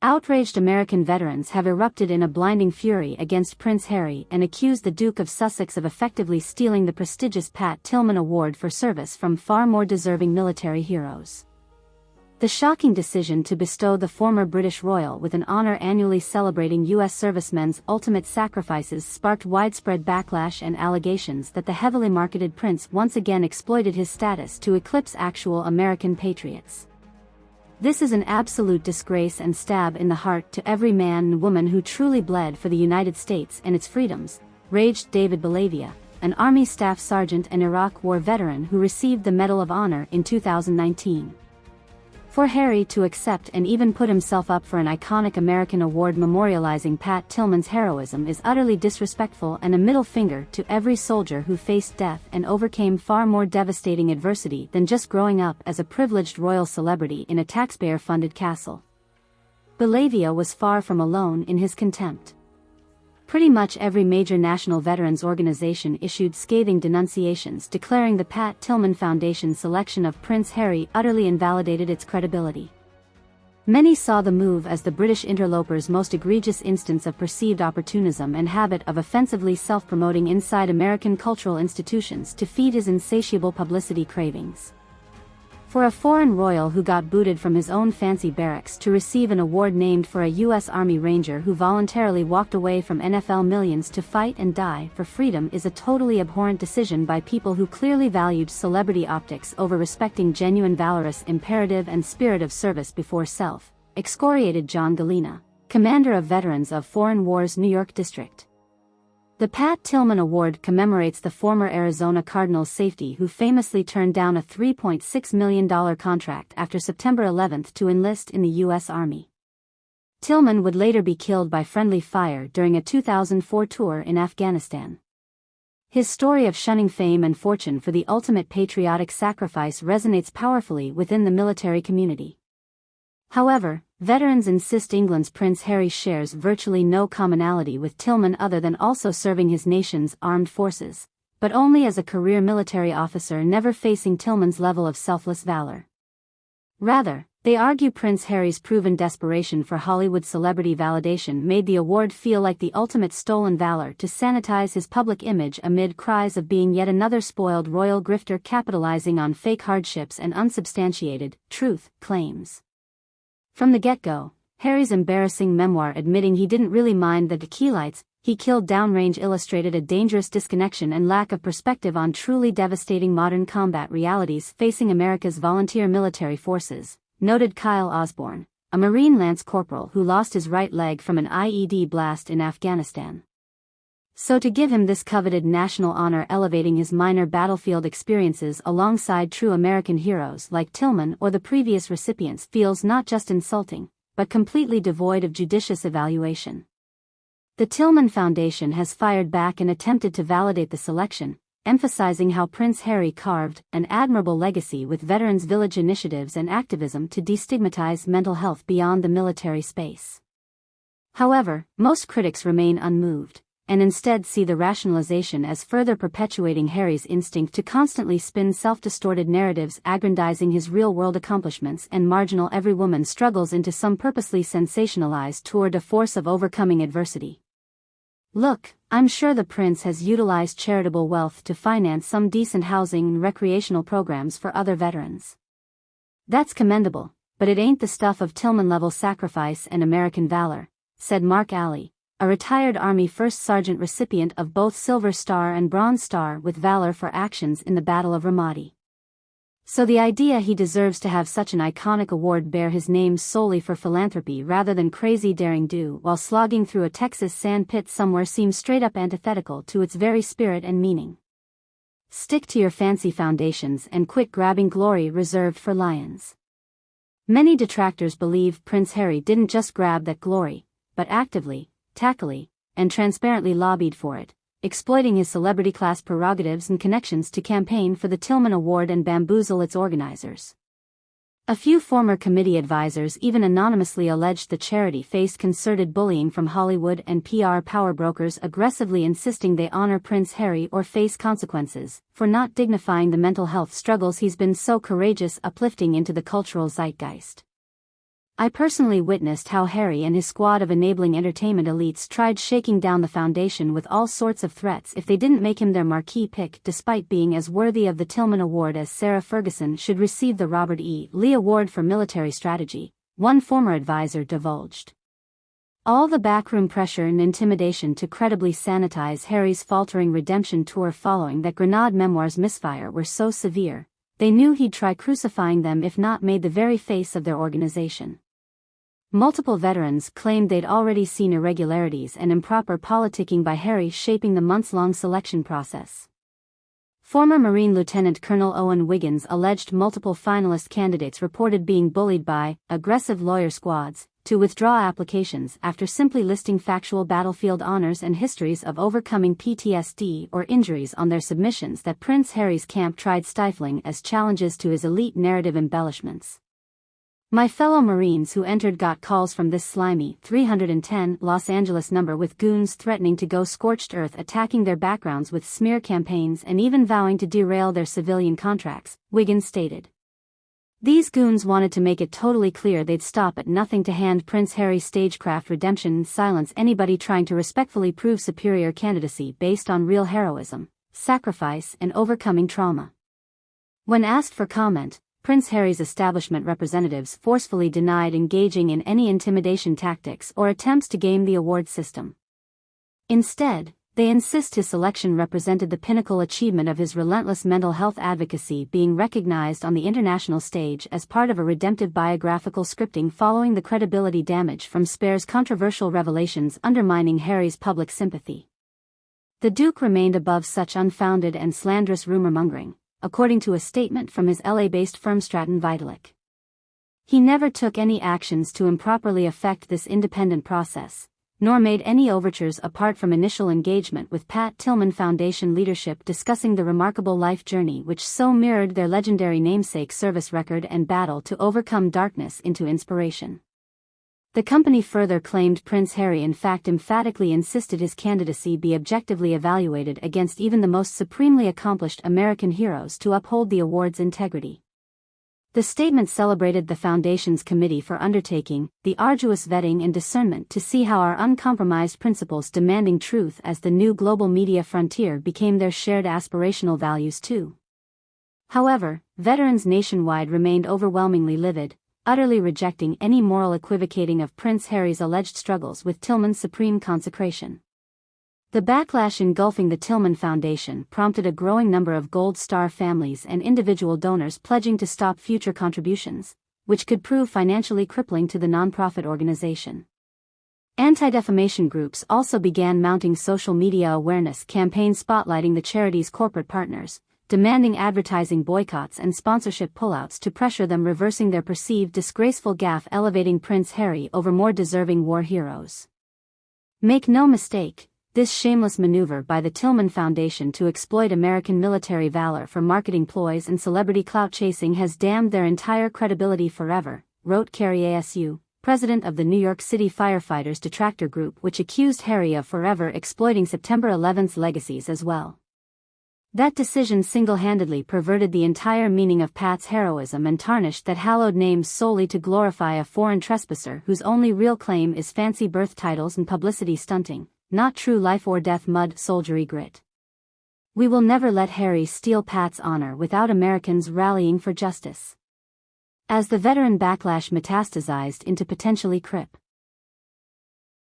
Outraged American veterans have erupted in a blinding fury against Prince Harry and accused the Duke of Sussex of effectively stealing the prestigious Pat Tillman Award for service from far more deserving military heroes. The shocking decision to bestow the former British royal with an honor annually celebrating U.S. servicemen's ultimate sacrifices sparked widespread backlash and allegations that the heavily marketed prince once again exploited his status to eclipse actual American patriots. This is an absolute disgrace and stab in the heart to every man and woman who truly bled for the United States and its freedoms, raged David Belavia, an Army Staff Sergeant and Iraq War veteran who received the Medal of Honor in 2019. For Harry to accept and even put himself up for an iconic American award memorializing Pat Tillman's heroism is utterly disrespectful and a middle finger to every soldier who faced death and overcame far more devastating adversity than just growing up as a privileged royal celebrity in a taxpayer-funded castle. Belavia was far from alone in his contempt. Pretty much every major national veterans organization issued scathing denunciations declaring the Pat Tillman Foundation's selection of Prince Harry utterly invalidated its credibility. Many saw the move as the British interloper's most egregious instance of perceived opportunism and habit of offensively self-promoting inside American cultural institutions to feed his insatiable publicity cravings. For a foreign royal who got booted from his own fancy barracks to receive an award named for a U.S. Army Ranger who voluntarily walked away from NFL millions to fight and die for freedom is a totally abhorrent decision by people who clearly valued celebrity optics over respecting genuine valorous imperative and spirit of service before self, excoriated John Galena, commander of Veterans of Foreign Wars New York District. The Pat Tillman Award commemorates the former Arizona Cardinals safety who famously turned down a $3.6 million contract after September 11 to enlist in the U.S. Army. Tillman would later be killed by friendly fire during a 2004 tour in Afghanistan. His story of shunning fame and fortune for the ultimate patriotic sacrifice resonates powerfully within the military community. However, veterans insist England's Prince Harry shares virtually no commonality with Tillman other than also serving his nation's armed forces, but only as a career military officer never facing Tillman's level of selfless valor. Rather, they argue Prince Harry's proven desperation for Hollywood celebrity validation made the award feel like the ultimate stolen valor to sanitize his public image amid cries of being yet another spoiled royal grifter capitalizing on fake hardships and unsubstantiated truth claims. From the get-go, Harry's embarrassing memoir admitting he didn't really mind the tequilites he killed downrange illustrated a dangerous disconnection and lack of perspective on truly devastating modern combat realities facing America's volunteer military forces, noted Kyle Osborne, a Marine Lance Corporal who lost his right leg from an IED blast in Afghanistan. So to give him this coveted national honor elevating his minor battlefield experiences alongside true American heroes like Tillman or the previous recipients feels not just insulting, but completely devoid of judicious evaluation. The Tillman Foundation has fired back and attempted to validate the selection, emphasizing how Prince Harry carved an admirable legacy with Veterans Village initiatives and activism to destigmatize mental health beyond the military space. However, most critics remain unmoved, and instead see the rationalization as further perpetuating Harry's instinct to constantly spin self-distorted narratives aggrandizing his real-world accomplishments and marginal every woman struggles into some purposely sensationalized tour de force of overcoming adversity. Look, I'm sure the prince has utilized charitable wealth to finance some decent housing and recreational programs for other veterans. That's commendable, but it ain't the stuff of Tillman-level sacrifice and American valor, said Mark Alley, a retired Army First Sergeant recipient of both Silver Star and Bronze Star with valor for actions in the Battle of Ramadi. So the idea he deserves to have such an iconic award bear his name solely for philanthropy rather than crazy daring-do while slogging through a Texas sand pit somewhere seems straight-up antithetical to its very spirit and meaning. Stick to your fancy foundations and quit grabbing glory reserved for lions. Many detractors believe Prince Harry didn't just grab that glory, but actively, tackily, and transparently lobbied for it, exploiting his celebrity-class prerogatives and connections to campaign for the Tillman Award and bamboozle its organizers. A few former committee advisors even anonymously alleged the charity faced concerted bullying from Hollywood and PR power brokers aggressively insisting they honor Prince Harry or face consequences for not dignifying the mental health struggles he's been so courageous uplifting into the cultural zeitgeist. I personally witnessed how Harry and his squad of enabling entertainment elites tried shaking down the foundation with all sorts of threats if they didn't make him their marquee pick, despite being as worthy of the Tillman Award as Sarah Ferguson should receive the Robert E. Lee Award for Military Strategy, one former advisor divulged. All the backroom pressure and intimidation to credibly sanitize Harry's faltering redemption tour following that Grenade Memoirs misfire were so severe, they knew he'd try crucifying them if not made the very face of their organization. Multiple veterans claimed they'd already seen irregularities and improper politicking by Harry shaping the months-long selection process. Former Marine Lieutenant Colonel Owen Wiggins alleged multiple finalist candidates reported being bullied by aggressive lawyer squads to withdraw applications after simply listing factual battlefield honors and histories of overcoming PTSD or injuries on their submissions that Prince Harry's camp tried stifling as challenges to his elite narrative embellishments. My fellow Marines who entered got calls from this slimy 310 Los Angeles number with goons threatening to go scorched earth, attacking their backgrounds with smear campaigns and even vowing to derail their civilian contracts, Wiggins stated. These goons wanted to make it totally clear they'd stop at nothing to hand Prince Harry's stagecraft redemption and silence anybody trying to respectfully prove superior candidacy based on real heroism, sacrifice and overcoming trauma. When asked for comment, Prince Harry's establishment representatives forcefully denied engaging in any intimidation tactics or attempts to game the award system. Instead, they insist his selection represented the pinnacle achievement of his relentless mental health advocacy, being recognized on the international stage as part of a redemptive biographical scripting following the credibility damage from Spare's controversial revelations undermining Harry's public sympathy. The Duke remained above such unfounded and slanderous rumor-mongering, according to a statement from his LA-based firm Stratton Vitalik. He never took any actions to improperly affect this independent process, nor made any overtures apart from initial engagement with Pat Tillman Foundation leadership discussing the remarkable life journey which so mirrored their legendary namesake service record and battle to overcome darkness into inspiration. The company further claimed Prince Harry in fact emphatically insisted his candidacy be objectively evaluated against even the most supremely accomplished American heroes to uphold the award's integrity. The statement celebrated the Foundation's committee for undertaking the arduous vetting and discernment to see how our uncompromised principles demanding truth as the new global media frontier became their shared aspirational values too. However, veterans nationwide remained overwhelmingly livid, utterly rejecting any moral equivocating of Prince Harry's alleged struggles with Tillman's supreme consecration. The backlash engulfing the Tillman Foundation prompted a growing number of Gold Star families and individual donors pledging to stop future contributions, which could prove financially crippling to the nonprofit organization. Anti-defamation groups also began mounting social media awareness campaigns spotlighting the charity's corporate partners, demanding advertising boycotts and sponsorship pullouts to pressure them, reversing their perceived disgraceful gaffe elevating Prince Harry over more deserving war heroes. Make no mistake, this shameless maneuver by the Tillman Foundation to exploit American military valor for marketing ploys and celebrity clout chasing has damned their entire credibility forever, wrote Carrie ASU, president of the New York City Firefighters Detractor Group, which accused Harry of forever exploiting September 11's legacies as well. That decision single-handedly perverted the entire meaning of Pat's heroism and tarnished that hallowed name solely to glorify a foreign trespasser whose only real claim is fancy birth titles and publicity stunting, not true life-or-death mud soldiery grit. We will never let Harry steal Pat's honor without Americans rallying for justice. As the veteran backlash metastasized into potentially crip